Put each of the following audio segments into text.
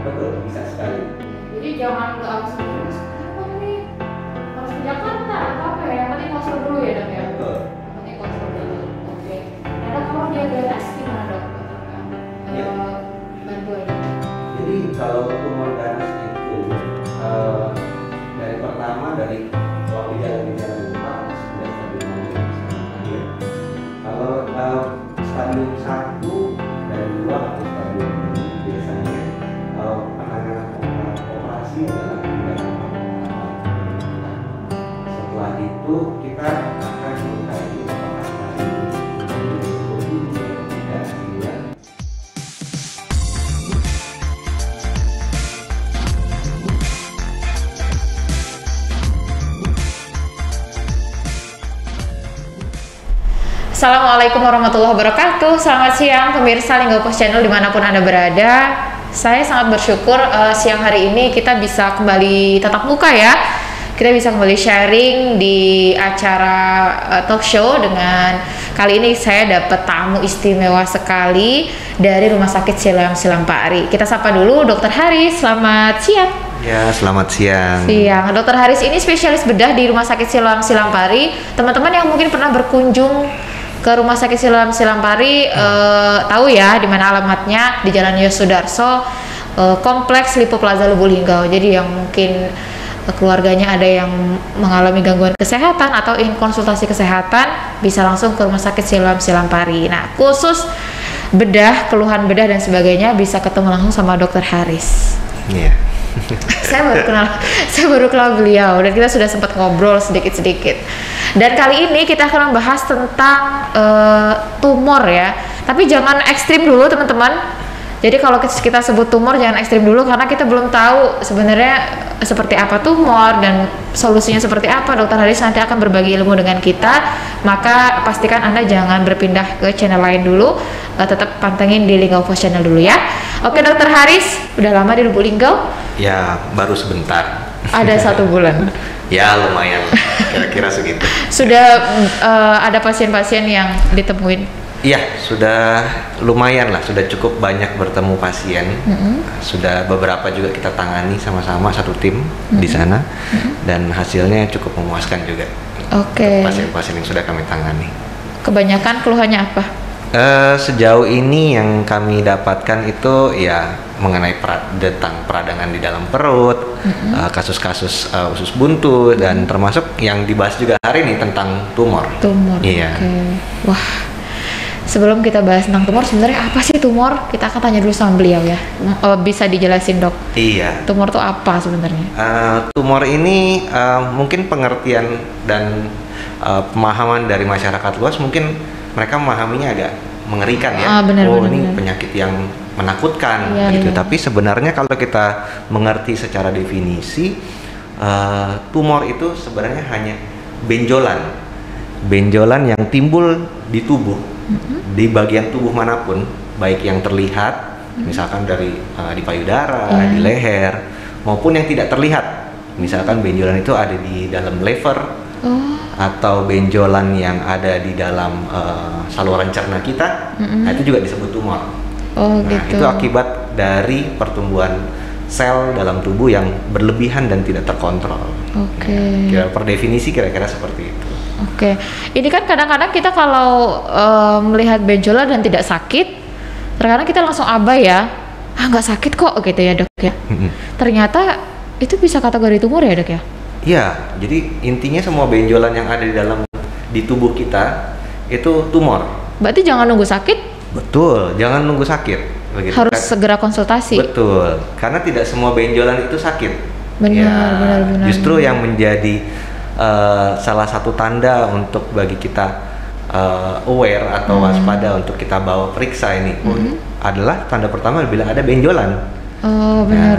betul, bisa sekali. Jadi jangan nggak harus terus harus ke Jakarta atau apa ya, yang penting konsul dulu ya dok ya. Betul. Yang penting konsul dulu. Oke. Nah dok, kalau dia ganas gimana dok? Ya. Bantuan. Jadi kalau tumor ganas itu dari pertama dari kalau gejala-gejala lupa sudah stadium 1 ya. Kalau stadium 1 dan 2 atau stadium 2 biasanya penanganan operasi adalah tindakan pertama. Setelah itu kita akan mengkaji apakah stadium itu tinggi atau tidak ya. Assalamualaikum warahmatullahi wabarakatuh. Selamat siang pemirsa Linggo Post Channel dimanapun Anda berada. Saya sangat bersyukur siang hari ini kita bisa kembali tatap muka ya. Kita bisa kembali sharing di acara talk show dengan kali ini saya dapat tamu istimewa sekali dari Rumah Sakit Siloam Pari. Kita sapa dulu Dr. Haris. Selamat siang. Ya, selamat siang. Siang. Dr. Haris ini spesialis bedah di Rumah Sakit Siloam Pari. Teman-teman yang mungkin pernah berkunjung ke Rumah Sakit Siloam Pari tahu ya di mana alamatnya, di Jalan Yosudarso, Kompleks Lipo Plaza Lubuk Linggau. Jadi yang mungkin keluarganya ada yang mengalami gangguan kesehatan atau ingin konsultasi kesehatan bisa langsung ke Rumah Sakit Siloam Pari. Nah, khusus bedah, keluhan bedah dan sebagainya bisa ketemu langsung sama Dr. Haris. Iya. saya baru kenal beliau dan kita sudah sempat ngobrol sedikit-sedikit. Dan kali ini kita akan membahas tentang tumor ya. Tapi jangan ekstrim dulu teman-teman. Jadi kalau kita sebut tumor jangan ekstrim dulu karena kita belum tahu sebenarnya seperti apa tumor dan solusinya seperti apa. Dr. Haris nanti akan berbagi ilmu dengan kita. Maka pastikan Anda jangan berpindah ke channel lain dulu. Tetap pantengin di Linggo Post Channel dulu ya. Oke Dr. Haris, udah lama di Lubuk Linggau? Ya, baru sebentar. Ada 1 bulan. Ya, lumayan. Kira-kira segitu. Sudah ada pasien-pasien yang ditemuin? Iya, sudah lumayan lah. Sudah cukup banyak bertemu pasien. Sudah beberapa juga kita tangani sama-sama satu tim di sana. Dan hasilnya cukup memuaskan juga. Oke. Pasien-pasien yang sudah kami tangani. Kebanyakan keluhannya apa? Sejauh ini yang kami dapatkan itu ya mengenai tentang peradangan di dalam perut, kasus-kasus usus buntu dan termasuk yang dibahas juga hari ini tentang tumor. Tumor. Iya. Oke. Wah. Sebelum kita bahas tentang tumor, sebenarnya apa sih tumor? Kita akan tanya dulu sama beliau ya. Bisa dijelasin dok? Iya. Tumor itu apa sebenarnya? Tumor ini mungkin pengertian dan pemahaman dari masyarakat luas mungkin mereka memahaminya agak mengerikan ya. Benar, ini penyakit yang menakutkan gitu. Iya. Tapi sebenarnya kalau kita mengerti secara definisi, tumor itu sebenarnya hanya benjolan yang timbul di tubuh, di bagian tubuh manapun, baik yang terlihat, misalkan dari di payudara, di leher, maupun yang tidak terlihat. Misalkan benjolan itu ada di dalam lever. Atau benjolan yang ada di dalam saluran cerna kita, nah itu juga disebut tumor. Gitu. Itu akibat dari pertumbuhan sel dalam tubuh yang berlebihan dan tidak terkontrol. Oke. Per definisi kira-kira seperti itu. Oke. Ini kan kadang-kadang kita kalau melihat benjolan dan tidak sakit, terkadang kita langsung abai ya, nggak sakit kok gitu ya dok ya. Ternyata itu bisa kategori tumor ya dok ya? Iya, jadi intinya semua benjolan yang ada di tubuh kita itu tumor. Berarti jangan nunggu sakit? Betul, jangan nunggu sakit. Begitu, harus segera konsultasi. Betul, karena tidak semua benjolan itu sakit. Benar. Justru yang menjadi salah satu tanda untuk bagi kita aware atau waspada untuk kita bawa periksa ini adalah tanda pertama bila ada benjolan. Benar.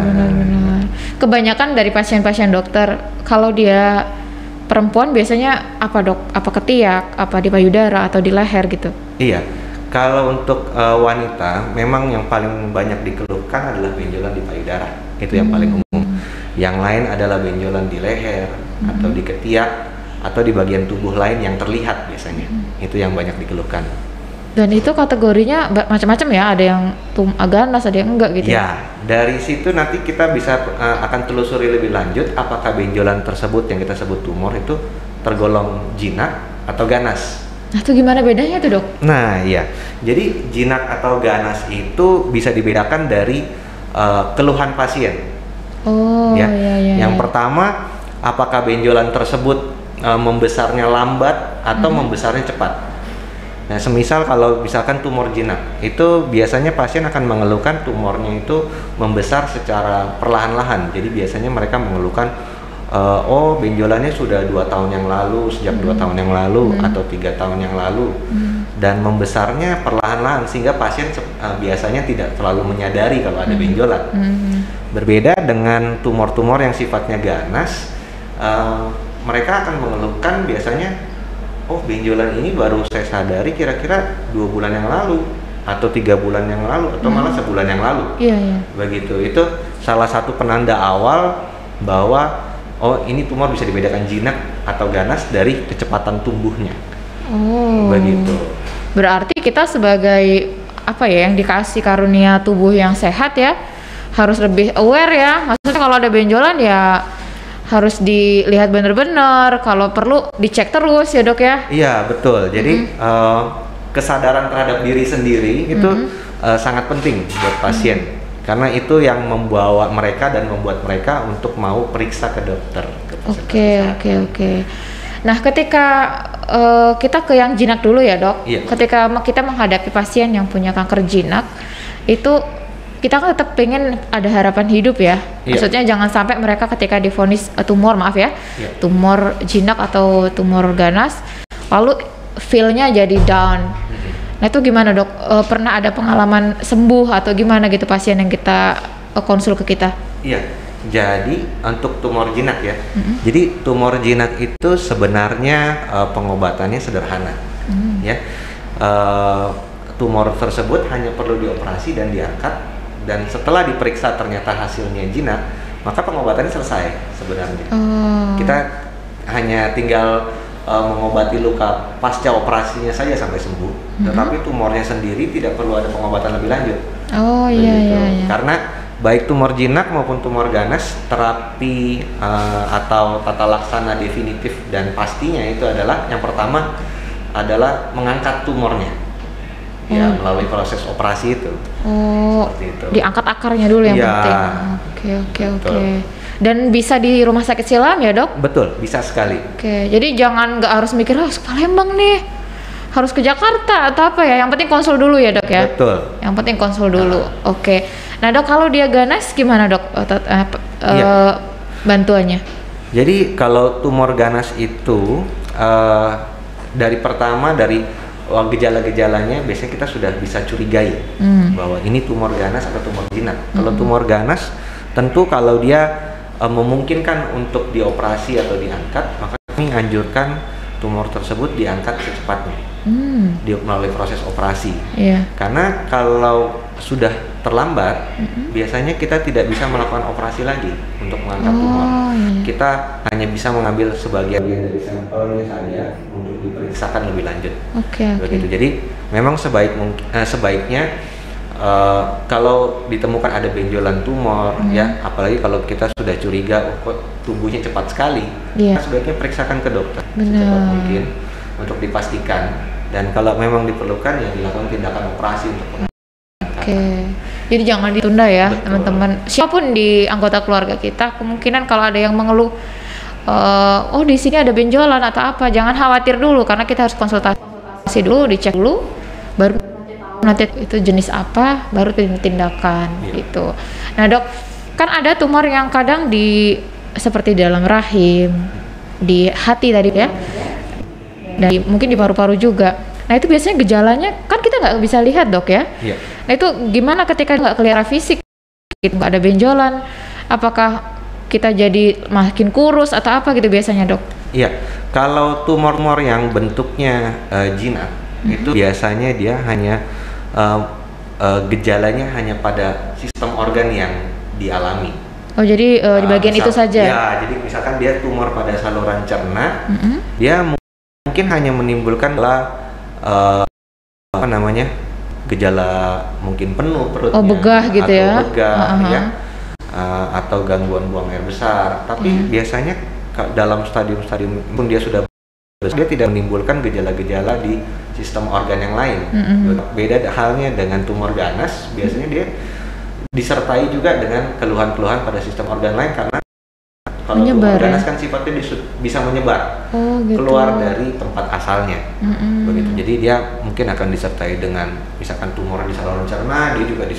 Kebanyakan dari pasien-pasien dokter, kalau dia perempuan biasanya apa dok? Apa ketiak, apa di payudara atau di leher gitu? Iya, kalau untuk wanita memang yang paling banyak dikeluhkan adalah benjolan di payudara, itu yang paling umum. Yang lain adalah benjolan di leher atau di ketiak atau di bagian tubuh lain yang terlihat biasanya, itu yang banyak dikeluhkan. Dan itu kategorinya macam-macam ya, ada yang ganas, ada yang enggak gitu. Ya, dari situ nanti kita bisa akan telusuri lebih lanjut apakah benjolan tersebut yang kita sebut tumor itu tergolong jinak atau ganas. Nah, itu gimana bedanya tuh, Dok? Nah, iya. Jadi jinak atau ganas itu bisa dibedakan dari keluhan pasien. Oh, ya. iya. Yang pertama, apakah benjolan tersebut membesarnya lambat atau membesarnya cepat. Nah, semisal kalau misalkan tumor jinak, itu biasanya pasien akan mengeluhkan tumornya itu membesar secara perlahan-lahan. Jadi biasanya mereka mengeluhkan, oh benjolannya sudah 2 tahun yang lalu, sejak 2 tahun yang lalu atau 3 tahun yang lalu, dan membesarnya perlahan-lahan sehingga pasien biasanya tidak terlalu menyadari kalau ada benjolan. Berbeda dengan tumor-tumor yang sifatnya ganas, mereka akan mengeluhkan biasanya, oh benjolan ini baru saya sadari kira-kira 2 bulan yang lalu atau 3 bulan yang lalu atau malah sebulan yang lalu. Iya. Begitu, itu salah satu penanda awal bahwa oh ini tumor bisa dibedakan jinak atau ganas dari kecepatan tumbuhnya. Oh. Begitu. Berarti kita sebagai apa ya, yang dikasih karunia tubuh yang sehat ya, harus lebih aware ya. Maksudnya kalau ada benjolan ya harus dilihat bener-bener, kalau perlu dicek terus ya, Dok ya. Iya, betul. Jadi kesadaran terhadap diri sendiri itu sangat penting buat pasien. Karena itu yang membawa mereka dan membuat mereka untuk mau periksa ke dokter. Oke. Nah, ketika kita ke yang jinak dulu ya, Dok. Iya. Ketika kita menghadapi pasien yang punya kanker jinak, itu kita kan tetap pengen ada harapan hidup ya. Iya. Maksudnya jangan sampai mereka ketika divonis tumor, maaf ya, tumor jinak atau tumor ganas, lalu feel-nya jadi down. Nah, itu gimana, Dok? Pernah ada pengalaman sembuh atau gimana gitu pasien yang kita konsul ke kita? Iya. Jadi untuk tumor jinak ya. Jadi tumor jinak itu sebenarnya pengobatannya sederhana. Ya. Tumor tersebut hanya perlu dioperasi dan diangkat, dan setelah diperiksa ternyata hasilnya jinak, maka pengobatannya selesai sebenarnya. Kita hanya tinggal mengobati luka pasca operasinya saja sampai sembuh, tetapi tumornya sendiri tidak perlu ada pengobatan lebih lanjut. Iya. Karena baik tumor jinak maupun tumor ganas, terapi atau tata laksana definitif dan pastinya itu adalah yang pertama adalah mengangkat tumornya. Ya, melalui proses operasi itu. Seperti itu. Diangkat akarnya dulu yang penting. Oke. Dan bisa di rumah sakit silam ya, Dok? Betul, bisa sekali. Oke, jadi jangan nggak harus mikir harus ke Palembang nih, harus ke Jakarta atau apa ya. Yang penting konsul dulu ya, Dok ya. Betul. Yang penting konsul dulu. Oke. Nah, Dok, kalau dia ganas gimana, Dok? Bantuannya? Jadi kalau tumor ganas itu dari gejala-gejalanya biasanya kita sudah bisa curigai bahwa ini tumor ganas atau tumor jinak. Kalau tumor ganas, tentu kalau dia memungkinkan untuk dioperasi atau diangkat, maka kami anjurkan tumor tersebut diangkat secepatnya melalui proses operasi. Karena kalau sudah terlambat, biasanya kita tidak bisa melakukan operasi lagi untuk mengangkat tumor. Kita hanya bisa mengambil sebagian dari sampelnya saja untuk diperiksakan lebih lanjut. Begitu. Jadi memang sebaiknya kalau ditemukan ada benjolan tumor, ya, apalagi kalau kita sudah curiga kok tubuhnya cepat sekali, kita sebaiknya periksakan ke dokter secepat mungkin untuk dipastikan. Dan kalau memang diperlukan ya dilakukan tindakan operasi untuk Jadi jangan ditunda ya, teman-teman. Siapapun di anggota keluarga kita, kemungkinan kalau ada yang mengeluh, oh di sini ada benjolan atau apa, jangan khawatir dulu karena kita harus konsultasi dulu, dicek dulu, baru nanti itu jenis apa, baru tindakan gitu. Nah, Dok, kan ada tumor yang kadang seperti dalam rahim, di hati tadi ya, dan mungkin di paru-paru juga. Nah, itu biasanya gejalanya kan kita nggak bisa lihat, Dok ya. Nah, itu gimana ketika nggak kelihatan fisik, gitu, nggak ada benjolan, apakah kita jadi makin kurus atau apa gitu biasanya, Dok? Iya, kalau tumor-tumor yang bentuknya jinak, itu biasanya dia hanya gejalanya hanya pada sistem organ yang dialami. Oh, jadi di bagian itu saja? Ya, jadi misalkan dia tumor pada saluran cerna, dia mungkin hanya menimbulkan apa namanya, gejala mungkin penuh perutnya, begah gitu atau ya? begah, ya, atau gangguan buang air besar. Tapi biasanya dalam stadium-stadium pun dia sudah besar, dia tidak menimbulkan gejala-gejala di sistem organ yang lain. Beda halnya dengan tumor ganas, biasanya dia disertai juga dengan keluhan-keluhan pada sistem organ lain, karena kalau tumor ganas kan sifatnya bisa menyebar keluar dari tempat asalnya, begitu. Jadi dia mungkin akan disertai dengan misalkan tumor di saluran cerna, dia juga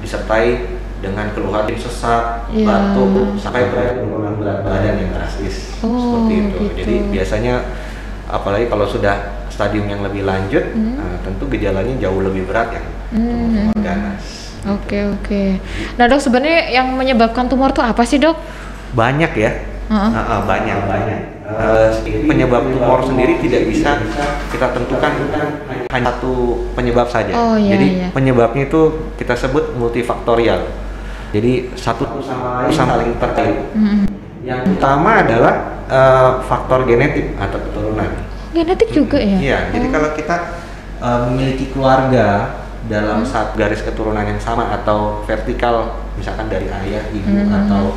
disertai dengan keluhan sesak, batuk, sampai penurunan berat badan yang drastis, seperti itu. Gitu. Jadi biasanya apalagi kalau sudah stadium yang lebih lanjut, tentu gejalanya jauh lebih berat ya, tumor ganas. Oke. Nah dok, sebenarnya yang menyebabkan tumor tuh apa sih dok? Banyak ya, banyak. Penyebab tumor sendiri tidak bisa kita tentukan hanya satu penyebab saja. Jadi penyebabnya itu kita sebut multifaktorial. Jadi satu sama lain saling terkait. Yang utama adalah faktor genetik atau keturunan. Genetik juga ya? Iya. Jadi kalau kita memiliki keluarga dalam satu garis keturunan yang sama atau vertikal, misalkan dari ayah, ibu, atau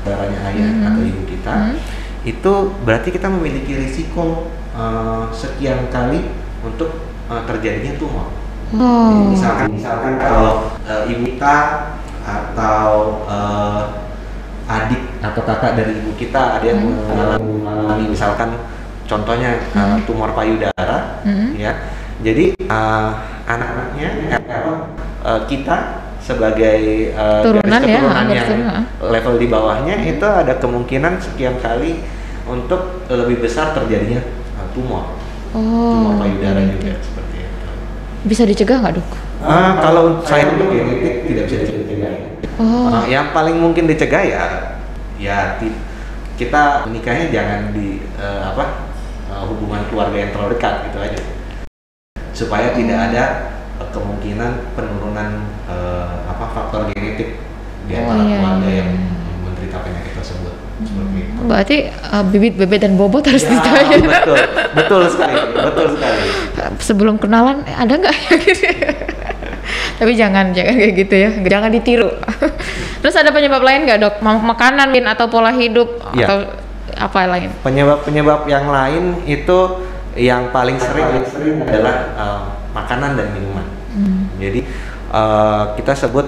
darahnya ayah atau ibu kita, itu berarti kita memiliki risiko sekian kali untuk terjadinya tumor. Jadi misalkan kalau ibu kita atau adik atau kakak dari ibu kita ada yang mengalami misalkan contohnya tumor payudara, ya. Jadi anak-anaknya kita sebagai turunan garis keturunan ya, yang level di bawahnya itu ada kemungkinan sekian kali untuk lebih besar terjadinya tumor payudara juga, seperti itu. Bisa dicegah nggak dok? Kalau saya untuk genetik tidak bisa dicegah. Yang paling mungkin dicegah ya kita menikahnya jangan di hubungan keluarga yang terlalu dekat, gitu aja, supaya tidak ada kemungkinan penurunan faktor genetik di antara keluarga yang menderita penyakit tersebut, seperti itu. Berarti bibit, bebet dan bobot harus dijaga. Betul sekali. Sebelum kenalan ada nggak? Tapi jangan kayak gitu ya, jangan ditiru. Terus ada penyebab lain nggak dok? Makanan atau pola hidup atau apa lain? Penyebab yang lain itu yang paling sering adalah makanan dan minuman. Jadi kita sebut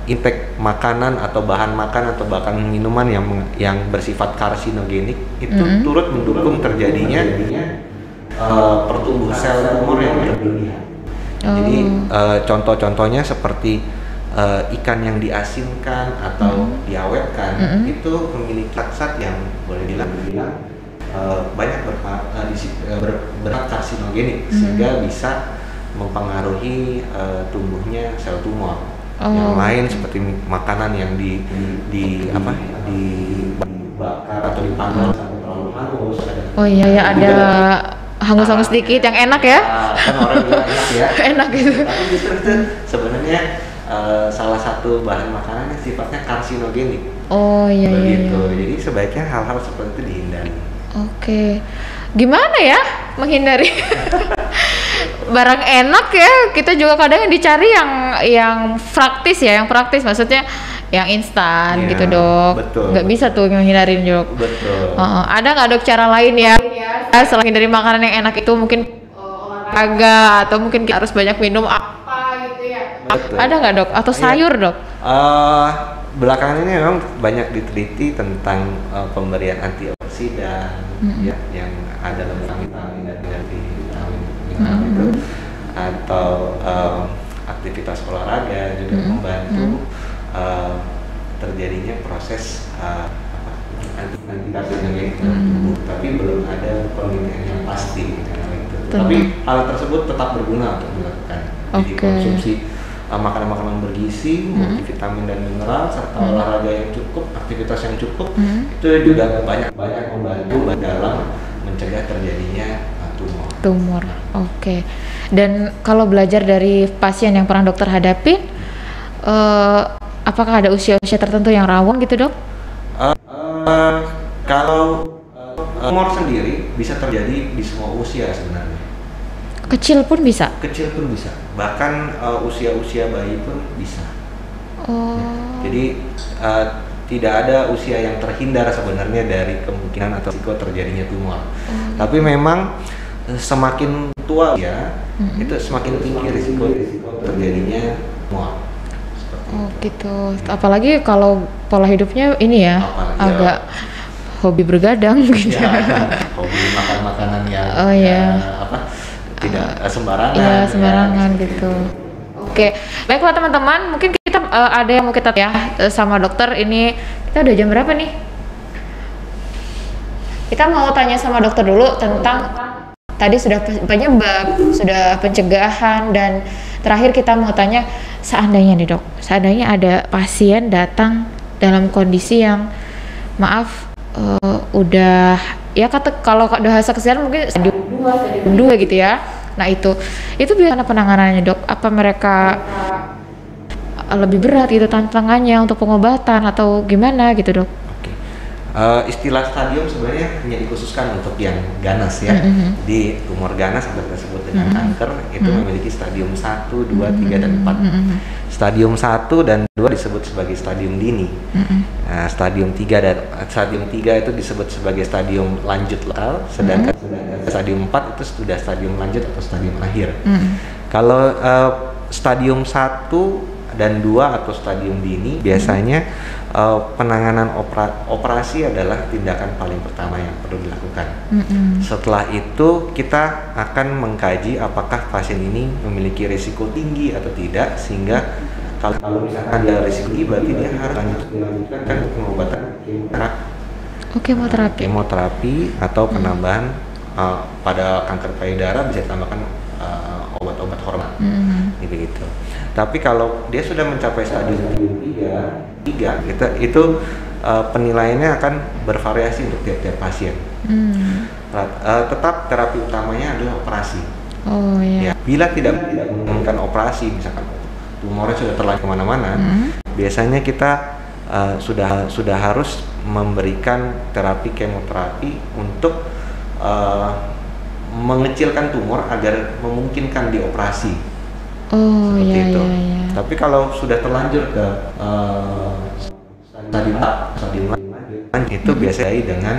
intake makanan atau bahan makan atau bahkan minuman yang bersifat karsinogenik itu turut mendukung terjadinya pertumbuhan sel tumor yang berlebihan. Jadi contoh-contohnya seperti ikan yang diasinkan atau diawetkan itu memiliki zat yang boleh dibilang banyak berat karsinogenik, sehingga bisa mempengaruhi tumbuhnya sel tumor. Yang lain seperti makanan yang dibakar atau dipanggang sampai terlalu hangus. Ada hangus-hangus sedikit yang enak ya. Kan orang bilang enak ya. Enak gitu. Tapi justru itu sebenarnya salah satu bahan makanan yang sifatnya karsinogenik. Begitu. Jadi sebaiknya hal-hal seperti itu dihindari. Oke. Gimana ya menghindari barang enak ya? Kita juga kadang dicari yang praktis ya, maksudnya yang instan gitu dok. Betul. Nggak bisa tuh menghindarin dok. Betul. Ada nggak dok cara lain ya? Selain dari makanan yang enak itu mungkin olahraga atau mungkin kita harus banyak minum apa gitu ya? Betul. Ada nggak dok? Atau sayur dok? Belakangan ini memang banyak diteliti tentang pemberian antioksidan yang ada dalam vitamin dan vitamin itu, atau aktivitas olahraga juga membantu terjadinya proses anti-karsinogenik dalam tubuh, tapi belum ada penelitian yang pasti mengenai itu. Tapi hal tersebut tetap berguna untuk dilakukan. Jadi konsumsi makanan-makanan bergizi, multivitamin dan mineral, serta olahraga yang cukup, aktivitas yang cukup, itu juga banyak membantu dalam mencegah terjadinya tumor. Oke. Dan kalau belajar dari pasien yang pernah dokter hadapi, apakah ada usia-usia tertentu yang rawan gitu dok? Kalau tumor sendiri bisa terjadi di semua usia sebenarnya. Kecil pun bisa? Kecil pun bisa, bahkan usia-usia bayi pun bisa. Oh. Jadi tidak ada usia yang terhindar sebenarnya dari kemungkinan atau risiko terjadinya tumor. Tapi memang semakin tua ya, itu semakin tinggi risiko terjadinya tumor. Oh gitu. Apalagi kalau pola hidupnya ini ya, agak hobi bergadang gitu. Ya, hobi makan makanan yang tidak sembarangan. Iya, sembarangan gitu. Oke, baiklah teman-teman, mungkin kita ada yang mau kita ya sama dokter. Ini kita udah jam berapa nih? Kita mau tanya sama dokter dulu tentang tadi sudah penyebab, sudah pencegahan, dan terakhir kita mau tanya seandainya nih dok, seandainya ada pasien datang dalam kondisi yang maaf udah ya kata kalau bahasa kesehatan mungkin stadium 2 gitu ya. Nah itu biasanya penanganannya dok, apa mereka lebih berat gitu tantangannya untuk pengobatan atau gimana gitu dok? Istilah stadium sebenarnya hanya dikhususkan untuk yang ganas ya. Di tumor ganas atau disebut dengan kanker itu memiliki stadium 1, 2, 3, dan 4. Stadium 1 dan 2 disebut sebagai stadium dini. Stadium 3 itu disebut sebagai stadium lanjut lokal, sedangkan stadium 4 itu sudah stadium lanjut atau stadium akhir. Kalau stadium 1 dan 2 atau stadium dini biasanya penanganan operasi adalah tindakan paling pertama yang perlu dilakukan. Setelah itu kita akan mengkaji apakah pasien ini memiliki risiko tinggi atau tidak, sehingga kalau misalkan dia risiko tinggi berarti dia harus melanjutkan pengobatan kemoterapi atau penambahan pada kanker payudara bisa ditambahkan obat-obat hormon. Begitu. Tapi kalau dia sudah mencapai stadium 3 itu penilaiannya akan bervariasi untuk tiap-tiap pasien. Tetap terapi utamanya adalah operasi. Oh iya. Ya, bila tidak menggunakan operasi, misalkan tumornya sudah terlanjur kemana-mana, biasanya kita sudah harus memberikan terapi kemoterapi untuk mengecilkan tumor agar memungkinkan dioperasi. Seperti itu. Tapi kalau sudah terlanjur ke stadium lanjut itu biasanya dengan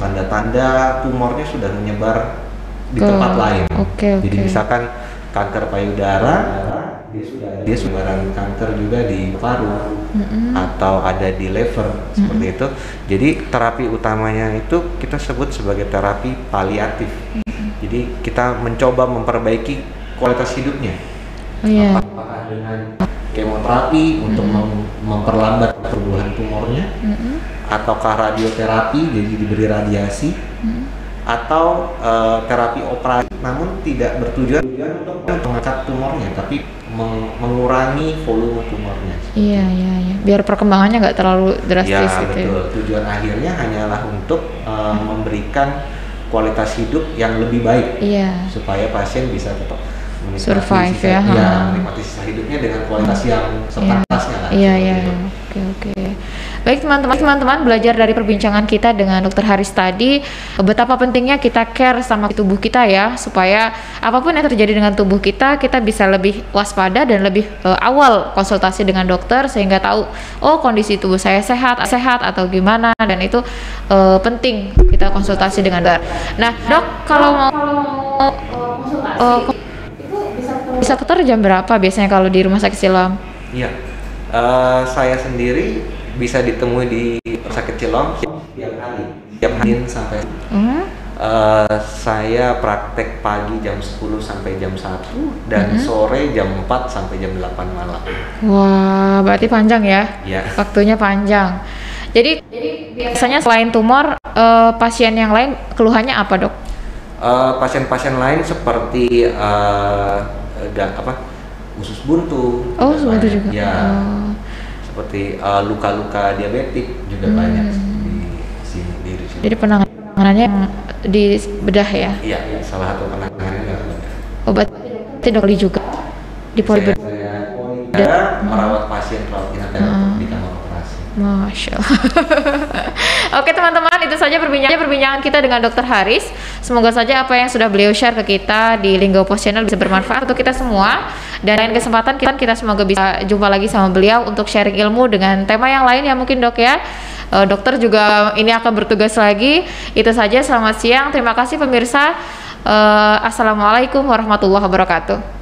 tanda-tanda tumornya sudah menyebar di tempat lain. Jadi misalkan kanker payudara, dia sebaran kanker juga di paru atau ada di liver seperti itu. Jadi terapi utamanya itu kita sebut sebagai terapi paliatif. Jadi kita mencoba memperbaiki kualitas hidupnya. Apakah dengan kemoterapi untuk memperlambat pertumbuhan tumornya, ataukah radioterapi jadi diberi radiasi, atau terapi operasi namun tidak bertujuan untuk mengangkat tumornya tapi mengurangi volume tumornya. Iya. Biar perkembangannya nggak terlalu drastis gitu. Betul. Tujuan akhirnya hanyalah untuk memberikan kualitas hidup yang lebih baik, supaya pasien bisa tetap survive menikmati sisa hidupnya dengan kualitas yang sepantasnya lah. Iya. Oke. Baik teman-teman, belajar dari perbincangan kita dengan Dr. Haris tadi betapa pentingnya kita care sama tubuh kita ya, supaya apapun yang terjadi dengan tubuh kita bisa lebih waspada dan lebih awal konsultasi dengan dokter sehingga tahu kondisi tubuh saya sehat atau gimana, dan itu penting kita konsultasi dengan dokter. Nah dok, kalau mau bisa putar jam berapa biasanya kalau di Rumah Sakit Siloam? Iya, saya sendiri bisa ditemui di Rumah Sakit Siloam tiap hari sampai saya praktek pagi jam 10 sampai jam 1 dan sore jam 4 sampai jam 8 malam. Wah, berarti panjang ya? Iya. Waktunya panjang. Jadi biasanya selain tumor, pasien yang lain keluhannya apa dok? Pasien-pasien lain seperti usus buntu. Usus buntu juga. Ya. Seperti luka-luka diabetik juga banyak di sini. Jadi penanganannya di bedah ya? Iya, salah satu penanganannya adalah bedah. Obat dok juga di poli bedah. Saya merawat pasien rawat inap di kamar operasi. Masya Allah. Oke teman-teman, itu saja perbincangan kita dengan Dr. Haris. Semoga saja apa yang sudah beliau share ke kita di Linggo Post Channel bisa bermanfaat untuk kita semua. Dan lain kesempatan kita semoga bisa jumpa lagi sama beliau untuk sharing ilmu dengan tema yang lain ya mungkin dok ya. Dokter juga ini akan bertugas lagi. Itu saja, selamat siang. Terima kasih pemirsa. Assalamualaikum warahmatullahi wabarakatuh.